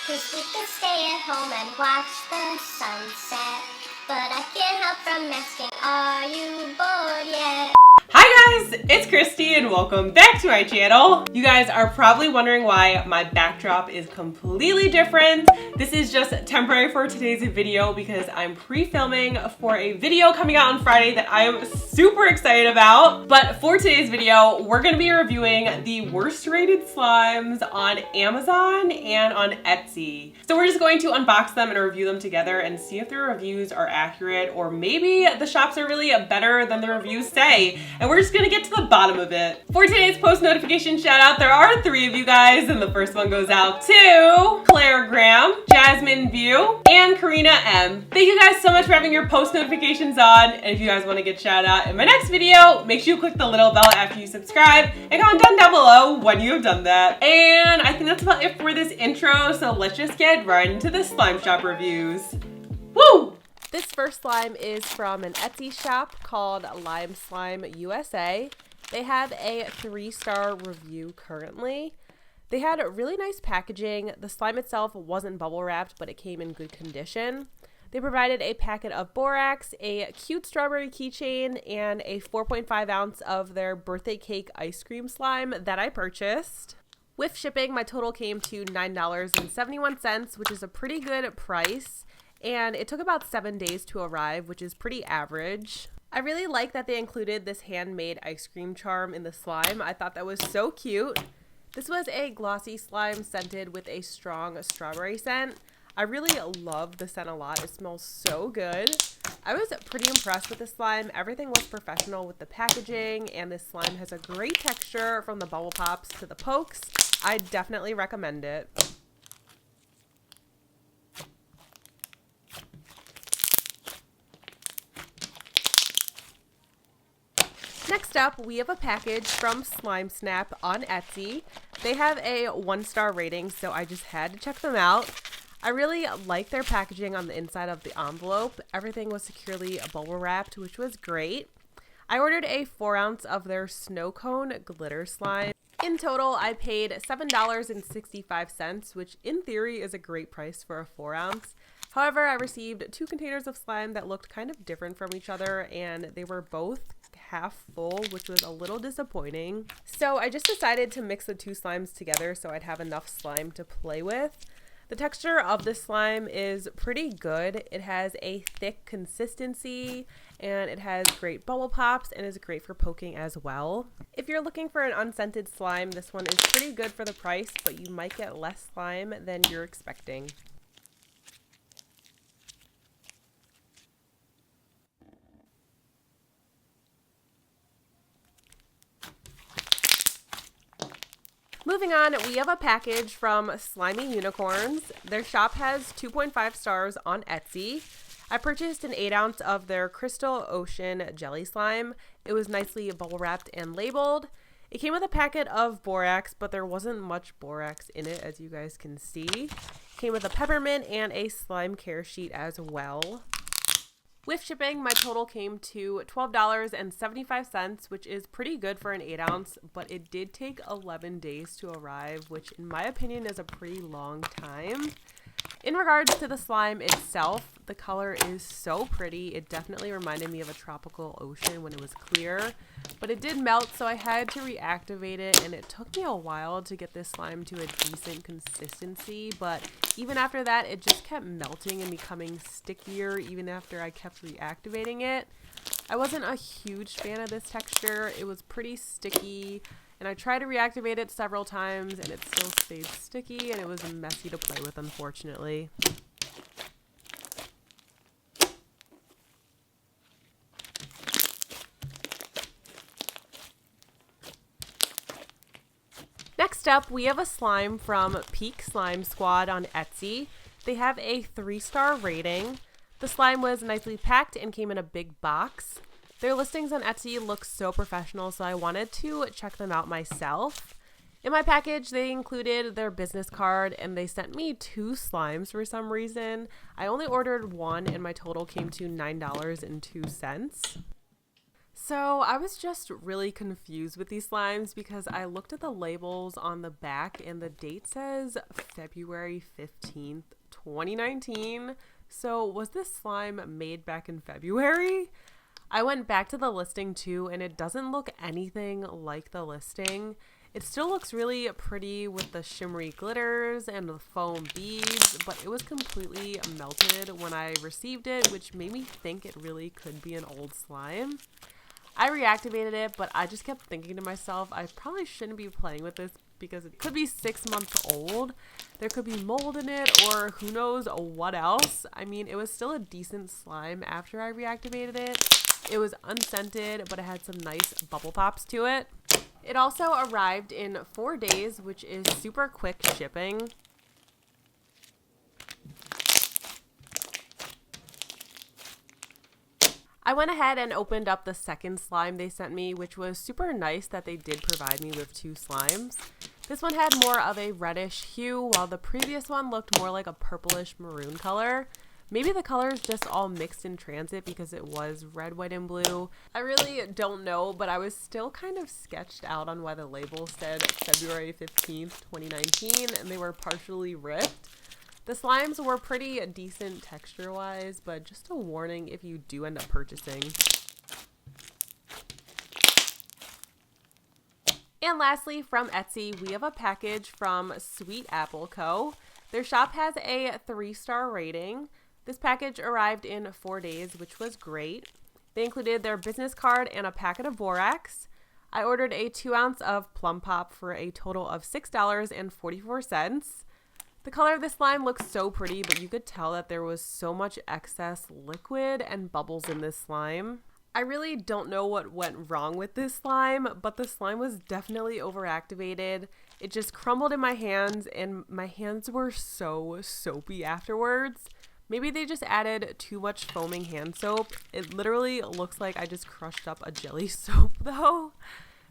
'Cause we could stay at home and watch the sunset. But I can't help from asking, are you bored yet? Hi guys, it's Christy and welcome back to my channel. You guys are probably wondering why my backdrop is completely different. This is just temporary for today's video because I'm pre-filming for a video coming out on Friday that I am super excited about. But for today's video, we're gonna be reviewing the worst rated slimes on Amazon and on Etsy. So we're just going to unbox them and review them together and see if their reviews are accurate, or maybe the shops are really better than the reviews say. And we're just gonna get to the bottom of it. For today's post notification shout out, there are 3 of you guys, and the first one goes out to Claire Graham, Jasmine View, and Karina M. Thank you guys so much for having your post notifications on. And if you guys want to get shout out in my next video, make sure you click the little bell after you subscribe and comment down below when you have done that. And I think that's about it for this intro, so let's just get right into the slime shop reviews. Woo! This first slime is from an Etsy shop called Lime Slime USA. They have a 3-star review currently. They had really nice packaging. The slime itself wasn't bubble wrapped, but it came in good condition. They provided a packet of borax, a cute strawberry keychain, and a 4.5 ounce of their birthday cake ice cream slime that I purchased. With shipping, my total came to $9.71, which is a pretty good price. And it took about 7 days to arrive, which is pretty average. I really like that they included this handmade ice cream charm in the slime. I thought that was so cute. This was a glossy slime scented with a strong strawberry scent. I really love the scent a lot. It smells so good. I was pretty impressed with the slime. Everything was professional with the packaging, and this slime has a great texture from the bubble pops to the pokes. I definitely recommend it. Next up, we have a package from Slime Snap on Etsy. They have a 1-star rating, so I just had to check them out. I really like their packaging on the inside of the envelope. Everything was securely bubble wrapped, which was great. I ordered a 4 ounce of their snow cone glitter slime. In total, I paid $7.65, which in theory is a great price for a 4 ounce. However, I received 2 containers of slime that looked kind of different from each other, and they were both half full, which was a little disappointing. So I just decided to mix the 2 slimes together so I'd have enough slime to play with. The texture of this slime is pretty good. It has a thick consistency and it has great bubble pops and is great for poking as well. If you're looking for an unscented slime, this one is pretty good for the price, but you might get less slime than you're expecting. Moving on, we have a package from Slimy Unicorns. Their shop has 2.5 stars on Etsy. I purchased an 8 ounce of their Crystal Ocean Jelly Slime. It was nicely bubble wrapped and labeled. It came with a packet of borax, but there wasn't much borax in it, as you guys can see. It came with a peppermint and a slime care sheet as well. With shipping, my total came to $12.75, which is pretty good for an 8 ounce, but it did take 11 days to arrive, which in my opinion is a pretty long time. In regards to the slime itself, the color is so pretty. It definitely reminded me of a tropical ocean when it was clear, but it did melt, so I had to reactivate it, and it took me a while to get this slime to a decent consistency, but even after that, it just kept melting and becoming stickier even after I kept reactivating it. I wasn't a huge fan of this texture. It was pretty sticky, and I tried to reactivate it several times and it still stayed sticky, and it was messy to play with, unfortunately. Next up, we have a slime from Peak Slime Squad on Etsy. They have a 3-star rating. The slime was nicely packed and came in a big box. Their listings on Etsy look so professional, so I wanted to check them out myself. In my package, they included their business card, and they sent me 2 slimes for some reason. I only ordered 1, and my total came to $9.02. So I was just really confused with these slimes because I looked at the labels on the back and the date says February 15th, 2019. So was this slime made back in February? I went back to the listing too, and it doesn't look anything like the listing. It still looks really pretty with the shimmery glitters and the foam beads, but it was completely melted when I received it, which made me think it really could be an old slime. I reactivated it, but I just kept thinking to myself, I probably shouldn't be playing with this because it could be 6 months old. There could be mold in it, or who knows what else. I mean, it was still a decent slime after I reactivated it. It was unscented, but it had some nice bubble pops to it. It also arrived in 4 days, which is super quick shipping. I went ahead and opened up the second slime they sent me, which was super nice that they did provide me with 2 slimes. This one had more of a reddish hue, while the previous one looked more like a purplish maroon color. Maybe the colors just all mixed in transit because it was red, white, and blue. I really don't know, but I was still kind of sketched out on why the label said February 15th, 2019, and they were partially ripped. The slimes were pretty decent texture-wise, but just a warning if you do end up purchasing. And lastly, from Etsy, we have a package from Sweet Apple Co. Their shop has a 3-star rating. This package arrived in 4 days, which was great. They included their business card and a packet of borax. I ordered a 2 ounce of Plum Pop for a total of $6.44. The color of this slime looks so pretty, but you could tell that there was so much excess liquid and bubbles in this slime. I really don't know what went wrong with this slime, but the slime was definitely overactivated. It just crumbled in my hands, and my hands were so soapy afterwards. Maybe they just added too much foaming hand soap. It literally looks like I just crushed up a jelly soap though.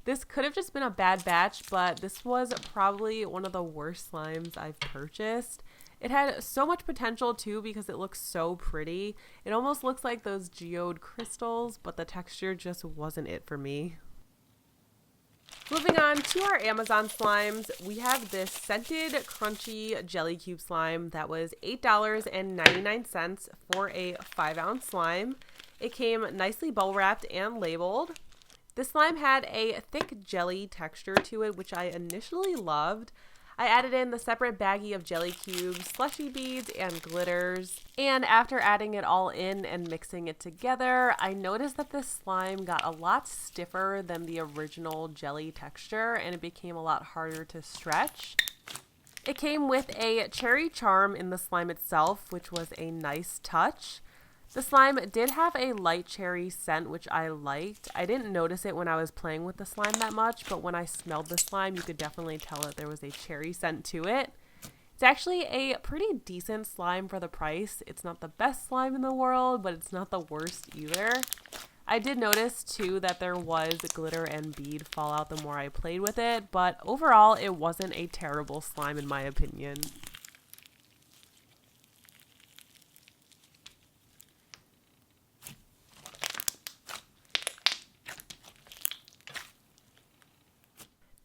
This could have just been a bad batch, but this was probably one of the worst slimes I've purchased. It had so much potential too because it looks so pretty. It almost looks like those Geode Krystals, but the texture just wasn't it for me. Moving on to our Amazon slimes, we have this scented crunchy jelly cube slime that was $8.99 for a 5 ounce slime. It came nicely bubble wrapped and labeled. This slime had a thick jelly texture to it, which I initially loved. I added in the separate baggie of jelly cubes, slushy beads, and glitters. And after adding it all in and mixing it together, I noticed that this slime got a lot stiffer than the original jelly texture, and it became a lot harder to stretch. It came with a cherry charm in the slime itself, which was a nice touch. The slime did have a light cherry scent, which I liked. I didn't notice it when I was playing with the slime that much, but when I smelled the slime, you could definitely tell that there was a cherry scent to it. It's actually a pretty decent slime for the price. It's not the best slime in the world, but it's not the worst either. I did notice too that there was glitter and bead fallout the more I played with it, but overall it wasn't a terrible slime in my opinion.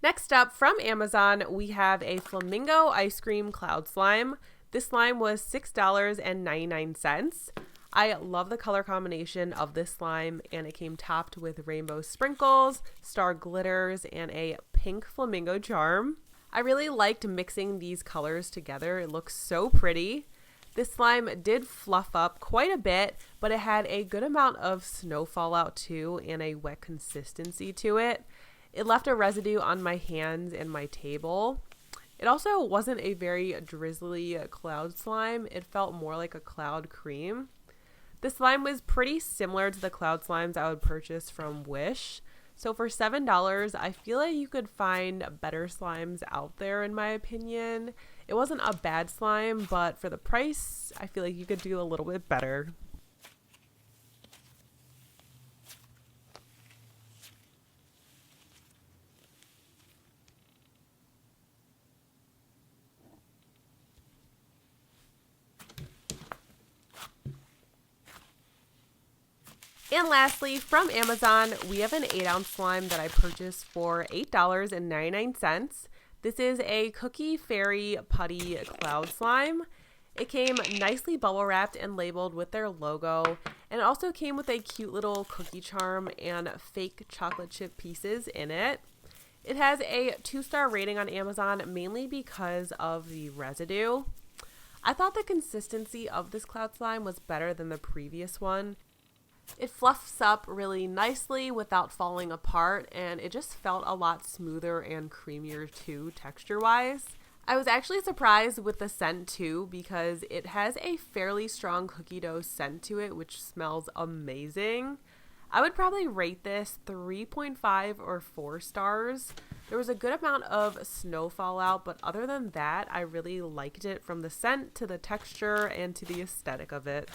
Next up, from Amazon, we have a Flamingo ice cream cloud slime. This slime was $6.99. I love the color combination of this slime, and it came topped with rainbow sprinkles, star glitters, and a pink flamingo charm. I really liked mixing these colors together. It looks so pretty. This slime did fluff up quite a bit, but it had a good amount of snow fallout too, and a wet consistency to it. It left a residue on my hands and my table. It also wasn't a very drizzly cloud slime. It felt more like a cloud cream. The slime was pretty similar to the cloud slimes I would purchase from Wish. So for $7, I feel like you could find better slimes out there in my opinion. It wasn't a bad slime, but for the price, I feel like you could do a little bit better. And lastly, from Amazon, we have an 8-ounce slime that I purchased for $8.99. This is a Cookie Fairy Putty Cloud Slime. It came nicely bubble wrapped and labeled with their logo, and it also came with a cute little cookie charm and fake chocolate chip pieces in it. It has a 2-star rating on Amazon, mainly because of the residue. I thought the consistency of this cloud slime was better than the previous one. It fluffs up really nicely without falling apart, and it just felt a lot smoother and creamier too, texture-wise. I was actually surprised with the scent too, because it has a fairly strong cookie dough scent to it, which smells amazing. I would probably rate this 3.5 or 4 stars. There was a good amount of snow fallout, but other than that, I really liked it from the scent to the texture and to the aesthetic of it.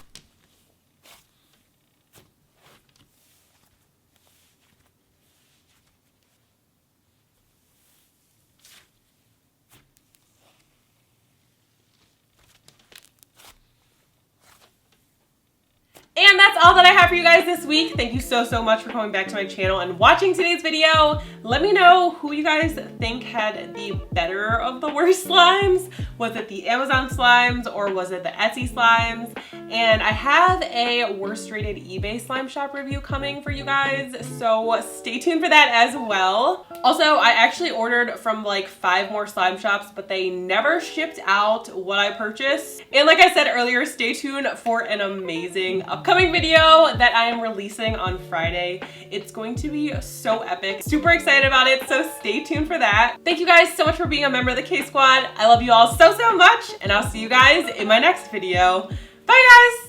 And that's all that I have for you guys this week. Thank you so much for coming back to my channel and watching today's video. Let me know who you guys think had the better of the worst slimes. Was it the Amazon slimes or was it the Etsy slimes? And I have a worst rated eBay slime shop review coming for you guys, so stay tuned for that as well. Also, I actually ordered from like 5 more slime shops, but they never shipped out what I purchased. And like I said earlier, stay tuned for an amazing upcoming video that I am releasing on Friday. It's going to be so epic. Super excited about it, so stay tuned for that. Thank you guys so much for being a member of the K Squad. I love you all so much, and I'll see you guys in my next video. Bye guys!